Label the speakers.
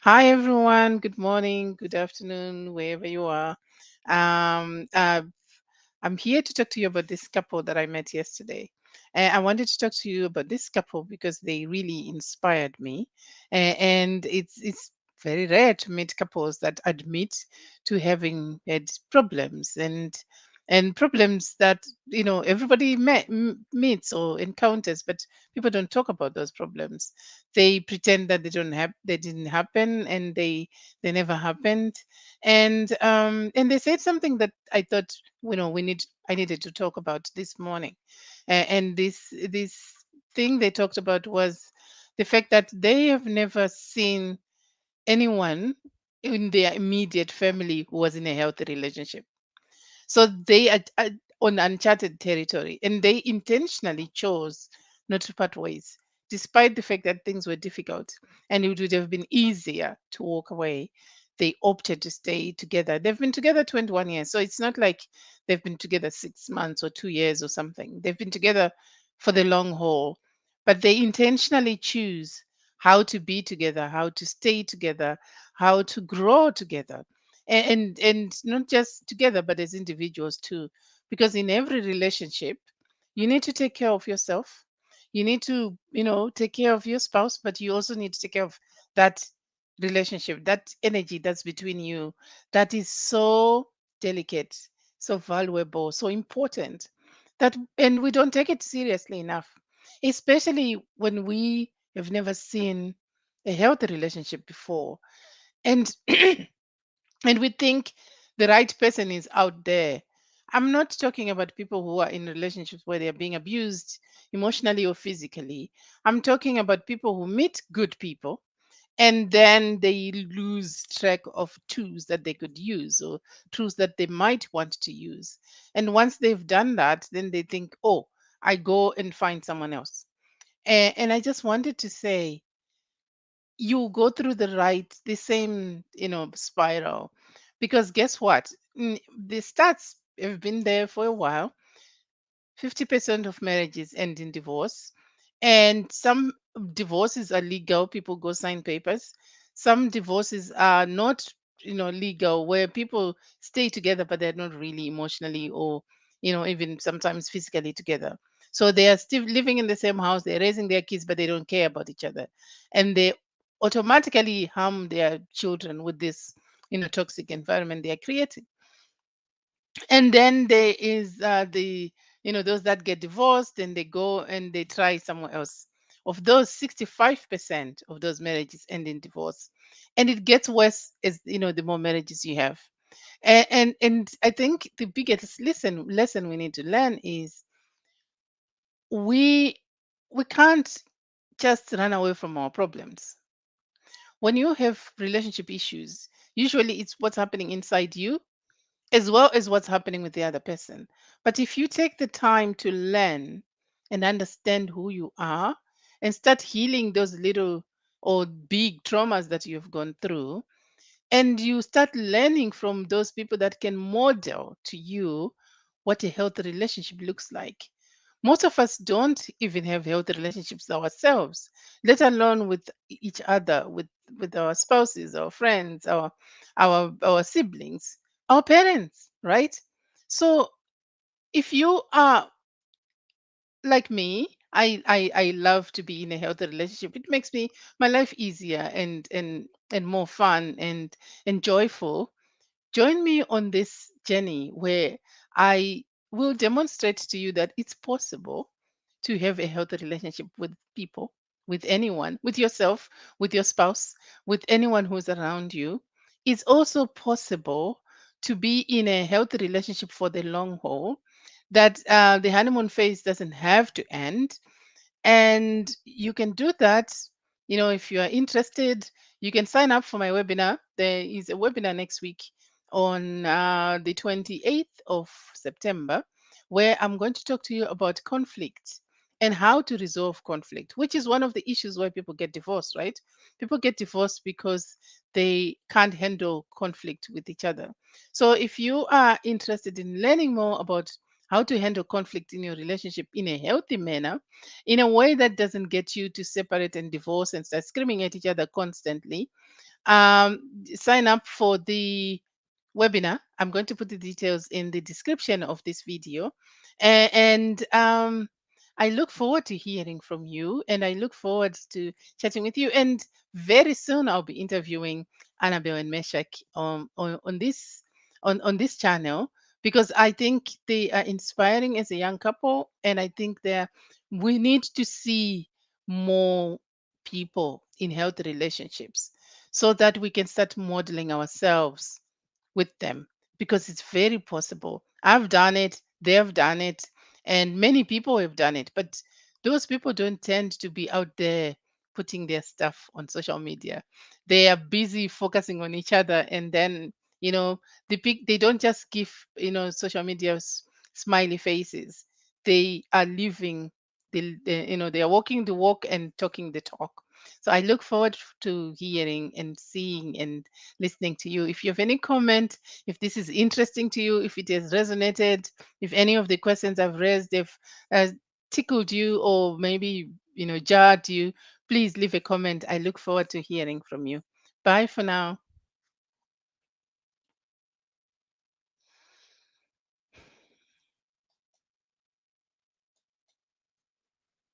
Speaker 1: Hi, everyone. Good morning, good afternoon, wherever you are. Um, uh, I'm here to talk to you about this couple that I met yesterday. I wanted to talk to you about this couple because they really inspired me. And it's very rare to meet couples that admit to having had problems and problems that everybody meets or encounters, but people don't talk about those problems. They pretend that they didn't happen, and they never happened. And they said something that I thought, I needed to talk about this morning. And this thing they talked about was the fact that they have never seen anyone in their immediate family who was in a healthy relationship. So they are on uncharted territory, and they intentionally chose not to part ways, despite the fact that things were difficult and it would have been easier to walk away. They opted to stay together. They've been together 21 years. So it's not like they've been together 6 months or 2 years or something. They've been together for the long haul, but they intentionally choose how to be together, how to stay together, how to grow together, and not just together but as individuals too, because in every relationship you need to take care of yourself. You need to take care of your spouse, but you also need to take care of that relationship, that energy that's between you, that is so delicate, so valuable, so important, that and we don't take it seriously enough, especially when we have never seen a healthy relationship before. And and we think the right person is out there. I'm not talking about people who are in relationships where they're being abused emotionally or physically. I'm talking about people who meet good people and then they lose track of tools that they could use or tools that they might want to use. And once they've done that, then they think, oh, I go and find someone else. And I just wanted to say, you go through the same spiral, because guess what? The stats have been there for a while. 50% of marriages end in divorce, and some divorces are legal, people go sign papers. Some divorces are not legal, where people stay together but they're not really emotionally or even sometimes physically together. So they are still living in the same house, they're raising their kids, but they don't care about each other, and they automatically harm their children with this toxic environment they are creating. And then there is the those that get divorced and they go and they try somewhere else. Of those, 65% of those marriages end in divorce, and it gets worse as the more marriages you have. And I think the biggest lesson we need to learn is we we can't just run away from our problems. When you have relationship issues, usually it's what's happening inside you as well as what's happening with the other person. But if you take the time to learn and understand who you are and start healing those little or big traumas that you've gone through, and you start learning from those people that can model to you what a healthy relationship looks like. Most of us don't even have healthy relationships ourselves, let alone with each other, with our spouses, our friends, our siblings, our parents, right? So if you are like me, I love to be in a healthy relationship. It makes me my life easier and more fun and joyful. Join me on this journey where I will demonstrate to you that it's possible to have a healthy relationship with people, with anyone, with yourself, with your spouse, with anyone who's around you. It's also possible to be in a healthy relationship for the long haul, that the honeymoon phase doesn't have to end. And you can do that. If you are interested, you can sign up for my webinar. There is a webinar next week on the 28th of September, where I'm going to talk to you about conflict and how to resolve conflict, which is one of the issues why people get divorced, right? People get divorced because they can't handle conflict with each other. So if you are interested in learning more about how to handle conflict in your relationship in a healthy manner, in a way that doesn't get you to separate and divorce and start screaming at each other constantly, sign up for the webinar. I'm going to put the details in the description of this video. And I look forward to hearing from you, and I look forward to chatting with you. And very soon I'll be interviewing Annabelle and Meshach on this channel, because I think they are inspiring as a young couple, and I think we need to see more people in healthy relationships so that we can start modeling ourselves with them, because it's very possible. I've done it, they've done it, and many people have done it. But those people don't tend to be out there putting their stuff on social media. They are busy focusing on each other, and then they don't just give social media smiley faces. They are living they are walking the walk and talking the talk. So I look forward to hearing and seeing and listening to you. If you have any comment, if this is interesting to you, if it has resonated, if any of the questions I've raised, if uh, tickled you, or maybe jarred you, please leave a comment. I look forward to hearing from you. Bye for now.